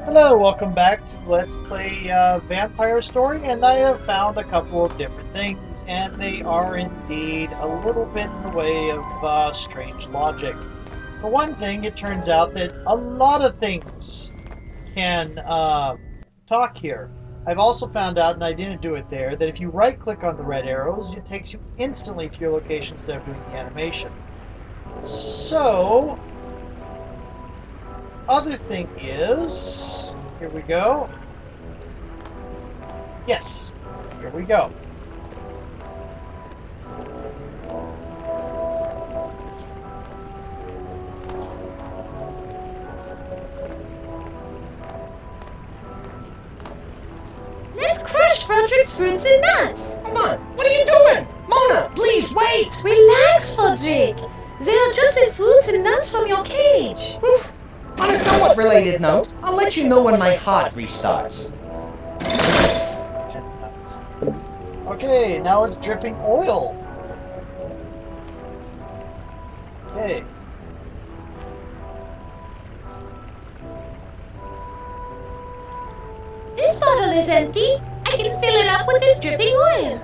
Hello, welcome back to Let's Play Vampire Story, and I have found a couple of different things, and they are indeed a little bit in the way of strange logic. For one thing, it turns out that a lot of things can talk here. I've also found out, and I didn't do it there, that if you right-click on the red arrows, it takes you instantly to your location instead of doing the animation. So, other thing is, here we go. Yes, here we go. Let's crush Frederick's fruits and nuts. Hold on, what are you doing? Mona, please wait! Relax, Frederick. They are just the fruits and nuts from your cage. Oof. On a somewhat related note, I'll let you know when my heart restarts. Okay, now it's dripping oil. Okay. This bottle is empty. I can fill it up with this dripping oil.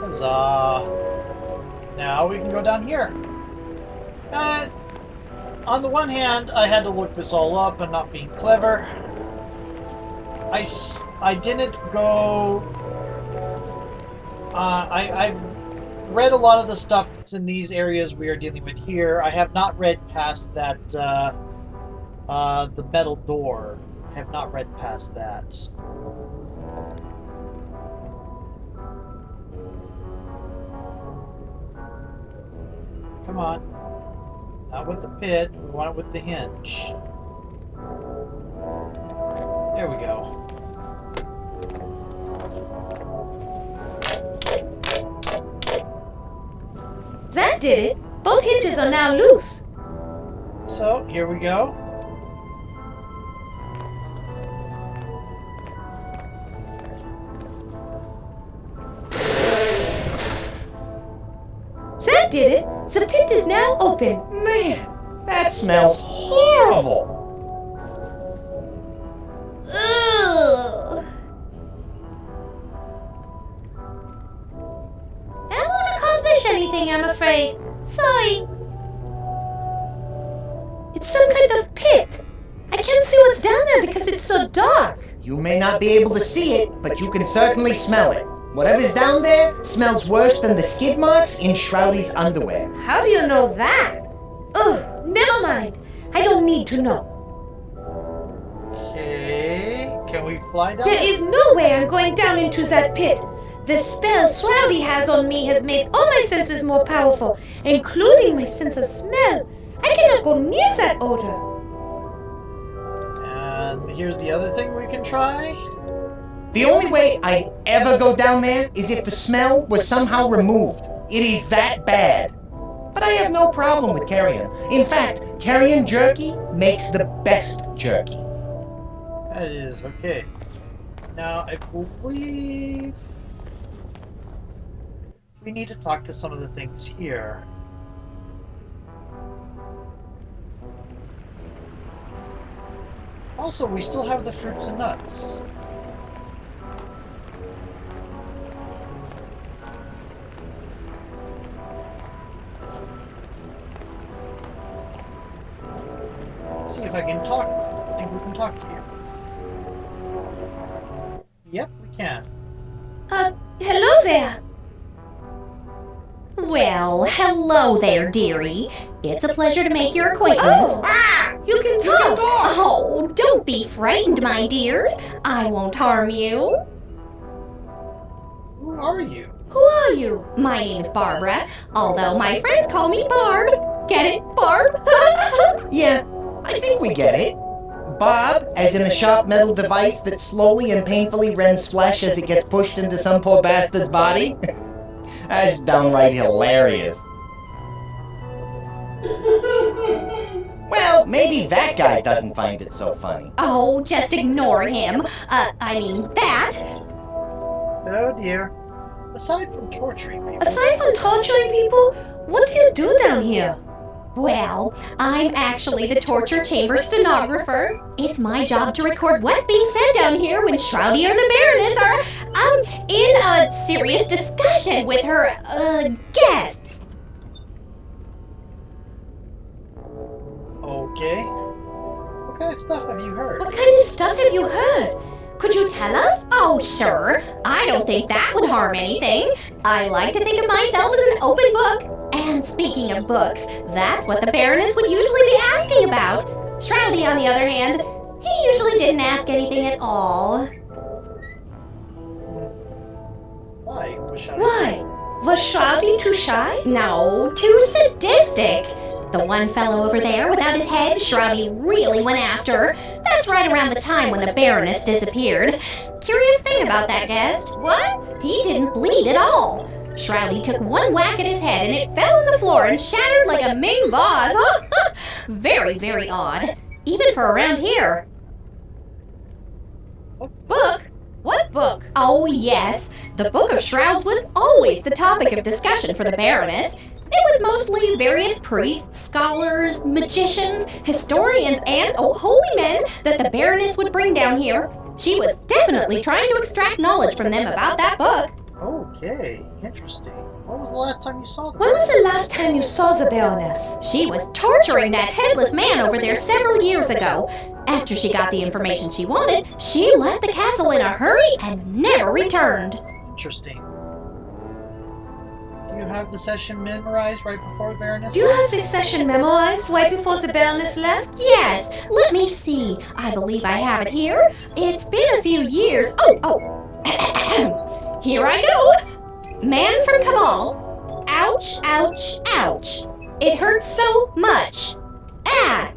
Huzzah. Now we can go down here. On the one hand, I had to look this all up and not being clever. I didn't go... I've read a lot of the stuff that's in these areas we are dealing with here. I have not read past that, the metal door. I have not read past that. Come on. Not with the pit, we want it with the hinge. There we go. That did it. Both hinges are now loose. So, here we go. That did it. The pit is now open. Man, that smells horrible! Ugh. That won't accomplish anything, I'm afraid. Sorry. It's some kind of pit. I can't see what's down there because it's so dark. You may not be able to see it, but you can certainly smell it. Whatever's down there smells worse than the skid marks in Shroudy's underwear. How do you know that? Ugh, never mind. I don't need to know. Okay, can we fly down? There is no way I'm going down into that pit. The spell Shroudy has on me has made all my senses more powerful, including my sense of smell. I cannot go near that odor. And here's the other thing we can try. The only way I'd ever go down there is if the smell was somehow removed. It is that bad. But I have no problem with carrion. In fact, carrion jerky makes the best jerky. That is okay. Now, I believe we need to talk to some of the things here. Also, we still have the fruits and nuts. See if I can talk. I think we can talk to you. Yep, we can. Hello there. Well, hello there, dearie. It's a pleasure to make your acquaintance. Oh, Ah! you can talk. Oh, don't be frightened, my dears. I won't harm you. Who are you? Who are you? My name's Barbara, although my friends call me Barb. Get it, Barb? Yeah, I think we get it. Bob, as in a sharp metal device that slowly and painfully rends flesh as it gets pushed into some poor bastard's body. That's downright hilarious. Well, maybe that guy doesn't find it so funny. Oh, just ignore him. I mean that. Oh dear. Aside from torturing people, Aside from torturing people, what do you do down here? Well, I'm actually the torture chamber stenographer. It's my job to record what's being said down here when Shroudy or the Baroness are, in a serious discussion with her, guests. okay. What kind of stuff have you heard? What kind of stuff have you heard? Could you tell us? Oh, sure. I don't think that would harm anything. I like to think of myself as an open book. And speaking of books, that's what the Baroness would usually be asking about. Shroudy, on the other hand, he usually didn't ask anything at all. Why? Why? Was Shroudy too shy? No, too sadistic. The one fellow over there without his head, Shroudy really went after. That's right around the time when the Baroness disappeared. Curious thing about that guest. What? He didn't bleed at all. Shroudy took one whack at his head and it fell on the floor and shattered like a Ming vase. Very, very odd. Even for around here. Book? What book? Oh, yes. The Book of Shrouds was always the topic of discussion for the Baroness. It was mostly various priests, scholars, magicians, historians, and holy men that the Baroness would bring down here. She was definitely trying to extract knowledge from them about that book. Okay, interesting. When was the last time you saw them? When was the last time you saw the Baroness? She was torturing that headless man over there several years ago. After she got the information she wanted, she left the castle in a hurry and never returned. Interesting. Do you have the session memorized right before the Baroness? Do you have this session memorized right before the Baroness left? Yes, let me see. I believe I have it here. It's been a few years. Here I go. Man from Cabal. Ouch, ouch, ouch. It hurts so much. Ah,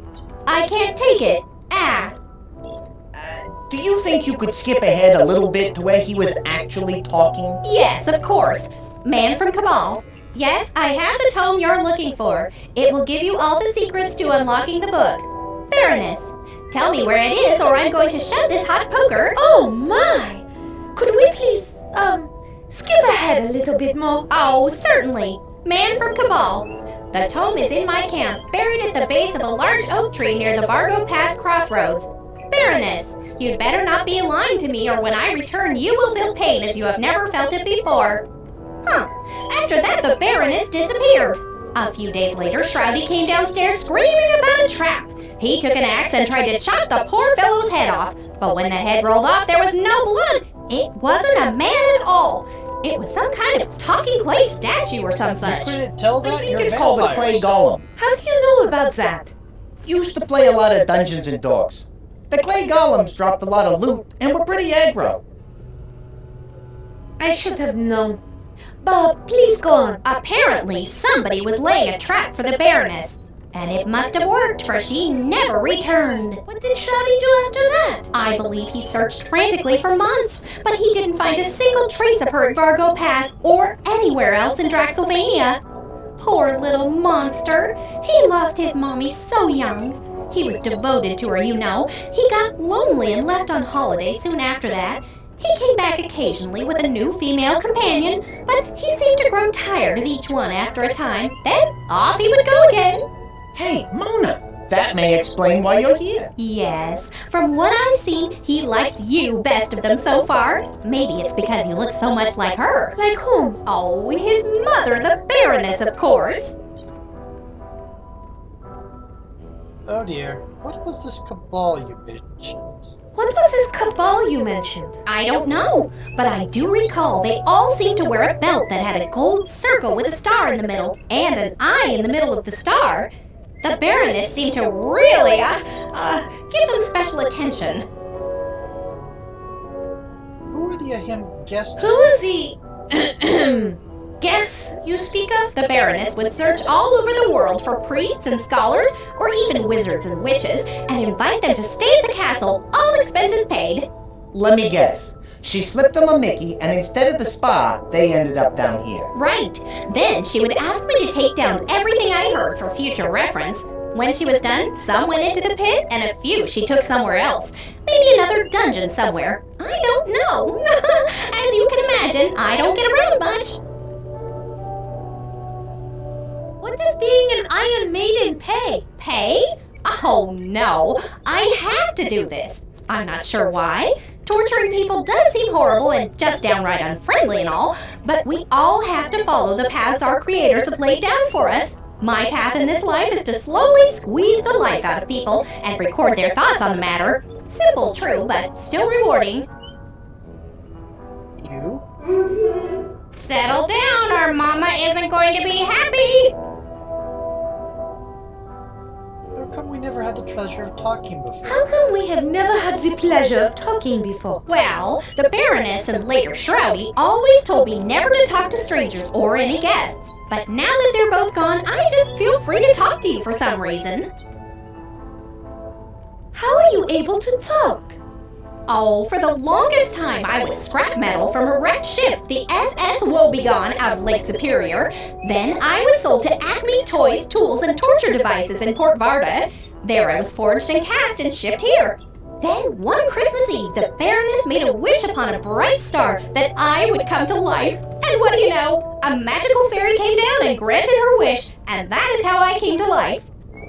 I can't take it. Ah. Do you think you could skip ahead a little bit to where he was actually talking? Yes, of course. Man from Cabal. Yes, I have the tome you're looking for. It will give you all the secrets to unlocking the book. Baroness, tell me where it is or I'm going to shove this hot poker. Oh my! Could we please, skip ahead a little bit more? Oh, certainly. Man from Cabal. The tome is in my camp, buried at the base of a large oak tree near the Vargo Pass crossroads. Baroness, you'd better not be lying to me or when I return you will feel pain as you have never felt it before. Huh. After that, the Baroness disappeared. A few days later, Shroudy came downstairs screaming about a trap. He took an axe and tried to chop the poor fellow's head off. But when the head rolled off, there was no blood. It wasn't a man at all. It was some kind of talking clay statue or some such. You couldn't tell that? I think You're it's called a clay golem. How do you know about that? Used to play a lot of Dungeons and Dogs. The clay golems dropped a lot of loot and were pretty aggro. I should have known. But please go on. Apparently, somebody was laying a trap for the Baroness. And it must have worked, for she never returned. What did Shroudy do after that? I believe he searched frantically for months, but he didn't find a single trace of her at Vargo Pass or anywhere else in Draxylvania. Poor little monster. He lost his mommy so young. He was devoted to her, you know. He got lonely and left on holiday soon after that. He came back occasionally with a new female companion, but he seemed to grow tired of each one after a time. Then off he would go again. Hey, Mona, that may explain why you're here. Yes, from what I've seen, he likes you best of them so far. Maybe it's because you look so much like her. Like whom? Oh, his mother, the Baroness, of course. Oh dear. What was this cabal you mentioned? What was this cabal you mentioned? I don't know, but I do recall they all seemed to wear a belt that had a gold circle with a star in the middle and an eye in the middle of the star. The Baroness seemed to really, give them special attention. Who were the him guests? Who is he? Guess you speak of? The Baroness would search all over the world for priests and scholars, or even wizards and witches, and invite them to stay at the castle, all expenses paid. Let me guess. She slipped them a Mickey, and instead of the spa, they ended up down here. Right. Then she would ask me to take down everything I heard for future reference. When she was done, some went into the pit and a few she took somewhere else. Maybe another dungeon somewhere. I don't know. As you can imagine, I don't get around much. What does being an Iron Maiden pay? Pay? Oh no, I have to do this. I'm not sure why. Torturing people does seem horrible and just downright unfriendly and all, but we all have to follow the paths our creators have laid down for us. My path in this life is to slowly squeeze the life out of people and record their thoughts on the matter. Simple, true, but still rewarding. You? Settle down or Mama isn't going to be happy. How come we never had the pleasure of talking before? How come we have never had the pleasure of talking before? Well, the Baroness and later Shroudy always told me never to talk to strangers or any guests. But now that they're both gone, I just feel free to talk to you for some reason. How are you able to talk? Oh, for the longest time I was scrap metal from a wrecked ship, the SS Woebegone out of Lake Superior. Then I was sold to Acme Toys, Tools, and Torture Devices in Port Varda. There I was forged and cast and shipped here. Then one Christmas Eve, the Baroness made a wish upon a bright star that I would come to life. And what do you know? A magical fairy came down and granted her wish, and that is how I came to life.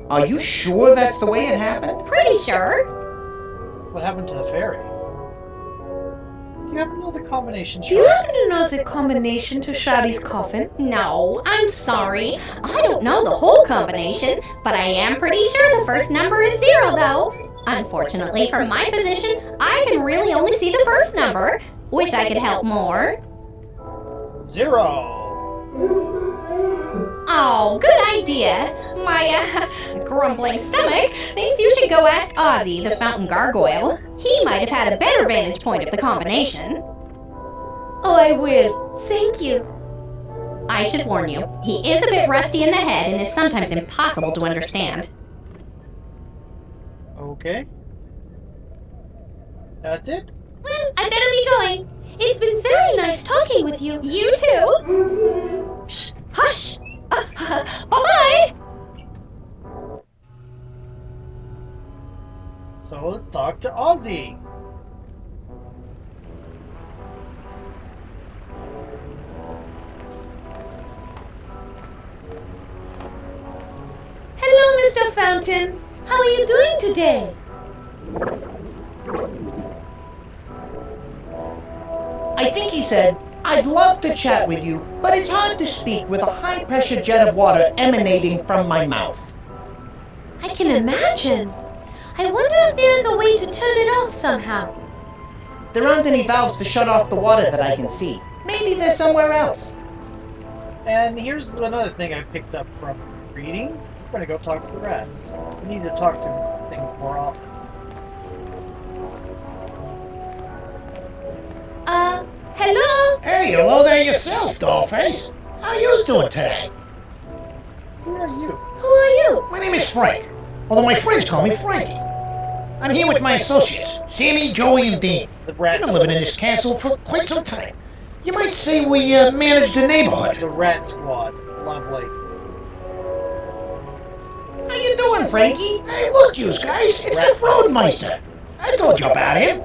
Are you sure that's the way it happened? Pretty sure. What happened to the fairy? Do you happen to know the combination? Do you happen to know the combination to Shadi's coffin? No, I'm sorry. I don't know the whole combination, but I am pretty sure the first number is 0, though. Unfortunately, from my position, I can really only see the first number. Wish I could help more. 0. Oh, good idea. My, grumbling stomach thinks you should go ask Ozzy, the fountain gargoyle. He might have had a better vantage point of the combination. Oh, I will. Thank you. I should warn you, he is a bit rusty in the head and is sometimes impossible to understand. Okay. That's it? Well, I better be going. It's been very nice talking with you. You too. Shh, hush. Bye-bye. So let's talk to Ozzy. Hello, Mr. Fountain. How are you doing today? I think he said, "I'd love to chat with you, but it's hard to speak with a high-pressure jet of water emanating from my mouth." I can imagine. I wonder if there's a way to turn it off somehow. There aren't any valves to shut off the water that I can see. Maybe they're somewhere else. And here's another thing I picked up from reading. We're gonna go talk to the rats. We need to talk to things more often. Hello? Hey, hello there yourself, Dollface. How you doing today? Who are you? Who are you? My name is Frank, although my friends call me Frankie. I'm here with my associates, Sammy, Joey, and Dean. The We've rat been living in this castle for quite some time. You might say we manage the neighborhood. The rat squad. Lovely. How you doing, Frankie? Hey, look, you guys, it's the Frodenmeister. I told you about him.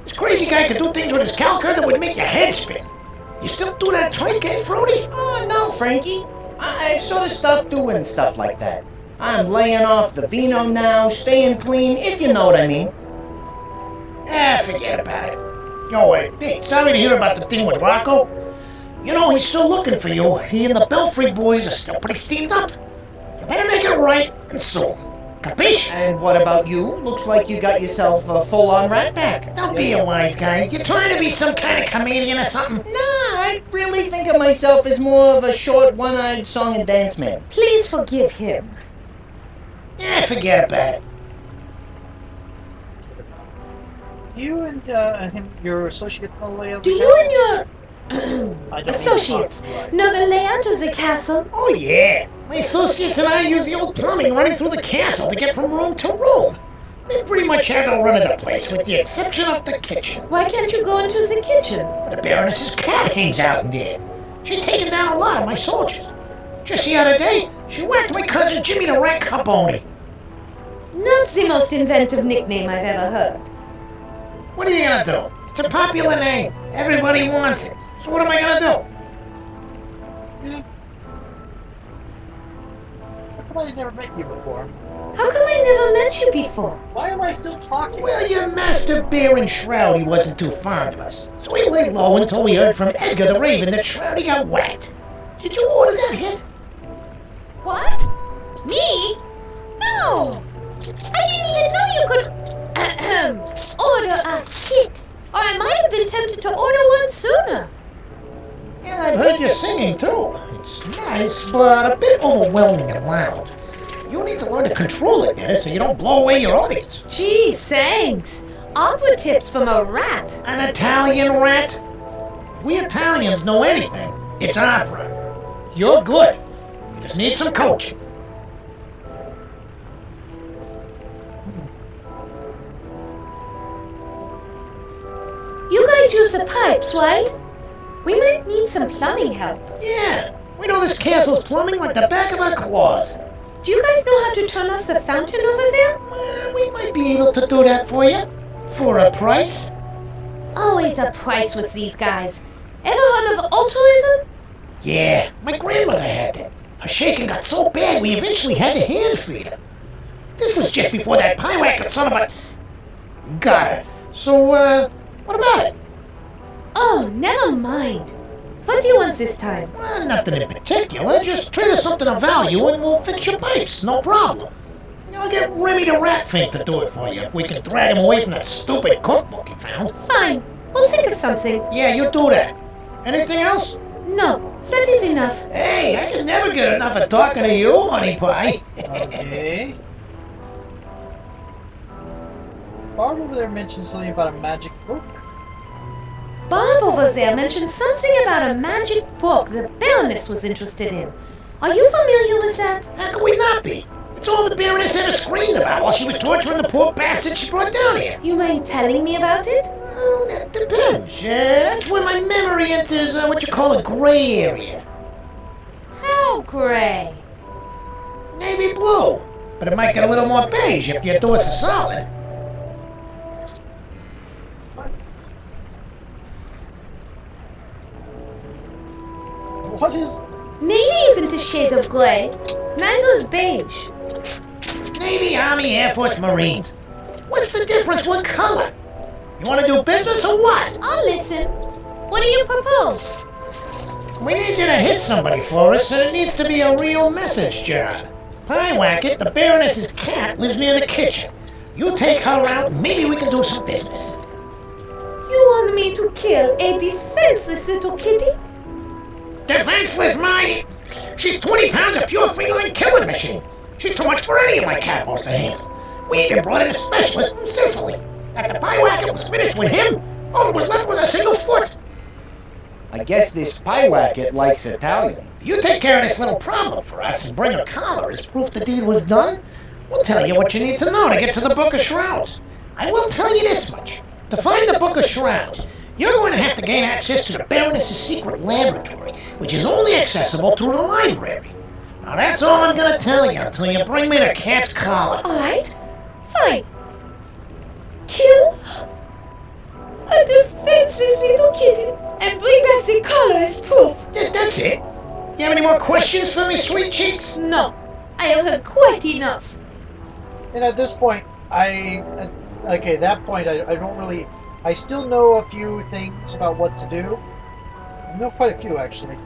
This crazy guy could do things with his calculator that would make your head spin. You still do that trick, eh, Frody? Oh, no, Frankie. I've sort of stopped doing stuff like that. I'm laying off the vino now, staying clean, if you know what I mean. Ah, forget about it. Yo, hey, sorry to hear about the thing with Rocco. You know, he's still looking for you. He and the Belfry boys are still pretty steamed up. You better make it right, and soon. Capiche? And what about you? Looks like you got yourself a full-on rat pack. Don't be a wise guy. You trying to be some kind of comedian or something? Nah, I really think of myself as more of a short, one-eyed song and dance man. Please forgive him. Yeah, forget about it. Do you and him, your associates know the layout of Do the you castle? and your I don't need to associates talk to you. know the layout of the castle? Oh, yeah. My associates and I use the old plumbing running through the castle to get from room to room. We pretty much have no run of the place, with the exception of the kitchen. Why can't you go into the kitchen? The Baroness's cat hangs out in there. She's taken down a lot of my soldiers. Just the other day, She whacked my cousin Jimmy the Rat Carboni. Not the most inventive nickname I've ever heard. What are you gonna do? It's a popular name. Everybody wants it. So what am I gonna do? Yeah. How come I never met you before? How come I never met you before? Why am I still talking? Well, your master Baron Shroudy wasn't too fond of us. So we lay low until we heard from Edgar the Raven that Shroudy got whacked. Did you order that hit? What? Me? No! I didn't even know you could order a hit. Or I might have been tempted to order one sooner. Yeah, I've heard you singing too. It's nice, but a bit overwhelming and loud. You need to learn to control it better so you don't blow away your audience. Gee, thanks. Opera tips from a rat. An Italian rat? If we Italians know anything, it's opera. You're good. You just need some coaching. You guys use the pipes, right? We might need some plumbing help. Yeah, we know this castle's plumbing like the back of our claws. Do you guys know how to turn off the fountain over there? We might be able to do that for you. For a price? Always a price with these guys. Ever heard of altruism? Yeah, my grandmother had that. Her shaking got so bad we eventually had to hand feed her. This was just before that pie-whacking son of a... got her. So, what about it? Oh, never mind. What do you want this time? Well, nothing in particular. Just trade us something of value and we'll fix your pipes. No problem. I'll get Remy the Rat Fink to do it for you if we can drag him away from that stupid cookbook you found. Fine. We'll think of something. Yeah, you do that. Anything else? No, that is enough. Hey, I can never get enough of talking to you, honey pie. Okay. Barb over there mentioned something about a magic book. Bob over there mentioned something about a magic book the Baroness was interested in. Are you familiar with that? How could we not be? It's all the Baroness ever screamed about while she was torturing the poor bastard she brought down here. You mind telling me about it? Well, that depends. That's when my memory enters what you call a gray area. How gray? Navy blue. But it might get a little more beige if you do us a solid. What is... Navy isn't a shade of gray. Neither is beige. Navy, Army, Air Force, Marines. What's the difference? What color? You want to do business or what? I'll listen. What do you propose? We need you to hit somebody for us, and it needs to be a real message job. Pie-whack-it, the Baroness's cat lives near the kitchen. You take her out, and maybe we can do some business. You want me to kill a defenseless little kitty? Defenseless, my... She's 20 pounds of pure feline killing machine. She's too much for any of my capos to handle. We even brought in a specialist from Sicily. After Pie-whack-it was finished with him, all that was left was a single foot. I guess this Pie-whack-it likes Italian. If you take care of this little problem for us and bring a collar as proof the deed was done, we'll tell you what you need to know to get to the Book of Shrouds. I will tell you this much. To find the Book of Shrouds, you're going to have to gain access to the Baroness's secret laboratory, which is only accessible through the library. Now that's all I'm going to tell you until you bring me the cat's collar. All right. Fine. Kill a defenseless little kitten and bring back the collar as proof. That's it. You have any more questions for me, sweet cheeks? No, I have heard quite enough. And at this point, okay, that point, I don't really... I still know a few things about what to do. I know quite a few, actually.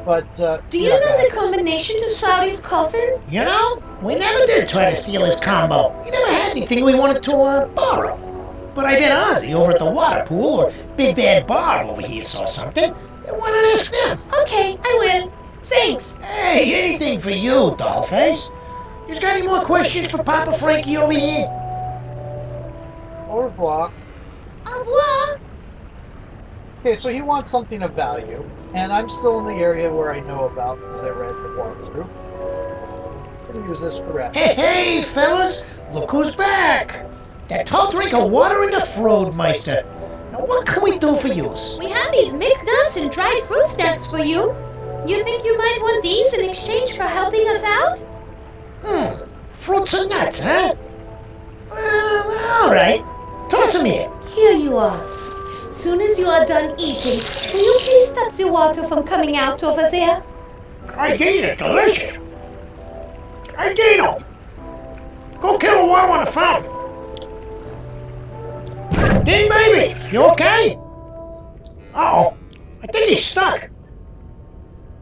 But, do you know the combination to Shroudy's coffin? You know, we never did try to steal his combo. He never had anything we wanted to, borrow. But I bet Ozzy over at the water pool or Big Bad Barb over here saw something. Why not ask them? Okay, I will. Thanks. Hey, anything for you, Dollface. You got any more questions for Papa Frankie over here? Au revoir. Au revoir. Okay, so he wants something of value, and I'm still in the area where I know about because I read the walkthrough. I'm gonna use this for rest. Hey, fellas, look who's back! That tall drink of water in the Froodmeister. Now, what can we do for you? We have these mixed nuts and dried fruit snacks for you. You think you might want these in exchange for helping us out? Fruits and nuts, huh? Well, all right. Toss them here. Here you are. Soon as you are done eating, will you please stop the water from coming out over there? Hey, these are delicious. Hey, Dino. Go kill the water on the fountain. Dean, baby, you okay? Uh-oh. I think he's stuck.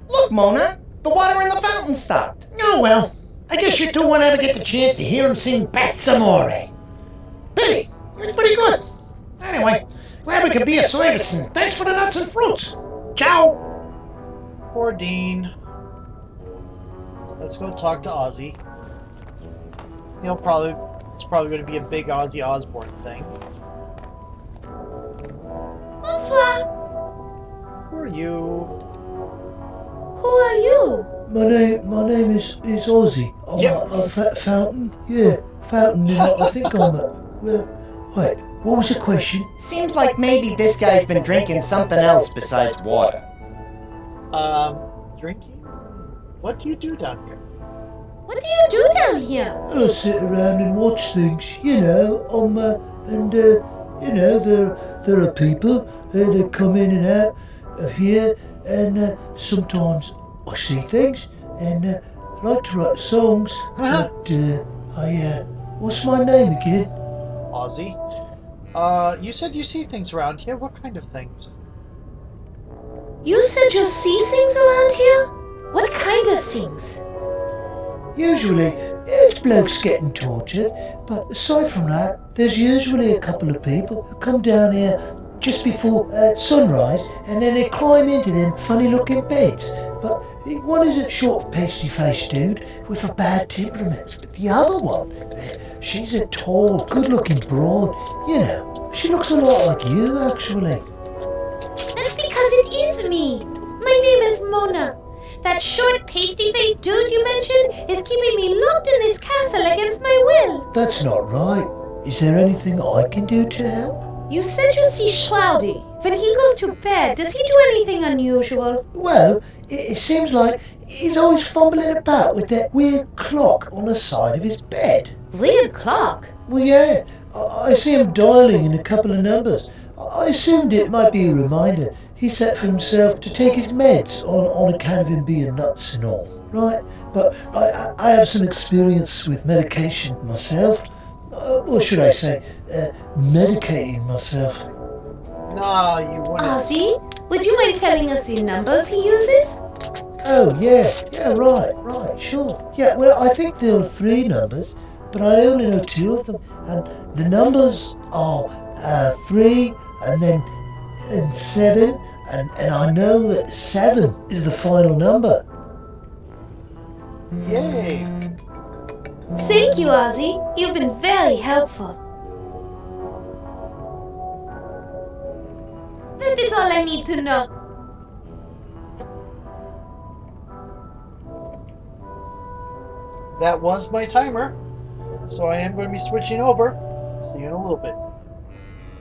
Look, Mona, the water in the fountain stopped. Oh, well. I guess you two won't ever get the chance to hear him sing Pezza Amore. Pity. It was pretty good. Anyway, glad we could be of service, and thanks for the nuts and fruits. Ciao. Poor Dean. Let's go talk to Ozzy. It's probably going to be a big Ozzy Osbourne thing. Bonsoir. Who are you? Who are you? My name is Ozzy. I'm Yep. a fountain. Yeah, fountain. And I think I'm a. Well, wait. What was the question? Seems like maybe this guy's been drinking something else besides water. Drinking? What do you do down here? What do you do down here? I sit around and watch things. You know, you know, there are people that come in and out of here, and sometimes I see things, and I like to write songs. But what's my name again? Ozzy? You said you see things around here. What kind of things? You said you see things around here? What kind of things? Usually, it's blokes getting tortured, but aside from that, there's usually a couple of people who come down here just before sunrise, and then they climb into them funny-looking beds. But one is a short, pasty-faced dude with a bad temperament. But the other one, she's a tall, good-looking broad. You know, she looks a lot like you, actually. That's because it is me. My name is Mona. That short, pasty-faced dude you mentioned is keeping me locked in this castle against my will. That's not right. Is there anything I can do to help? You said you see Shroudy. When he goes to bed, does he do anything unusual? Well, it seems like he's always fumbling about with that weird clock on the side of his bed. Weird clock. Well, yeah, I see him dialing in a couple of numbers. I assumed it might be a reminder he set for himself to take his meds on account of him being nuts and all, right? But I have some experience with medication myself. Or should I say, medicating myself. Nah, you wouldn't. Ozzy, would you mind telling us the numbers he uses? Oh, yeah, right, sure. Yeah, well, I think there are 3 numbers, but I only know 2 of them. And the numbers are 3 and then 7, and I know that 7 is the final number. Yay! Thank you, Ozzy. You've been very helpful. That is all I need to know. That was my timer, so I am going to be switching over. See you in a little bit.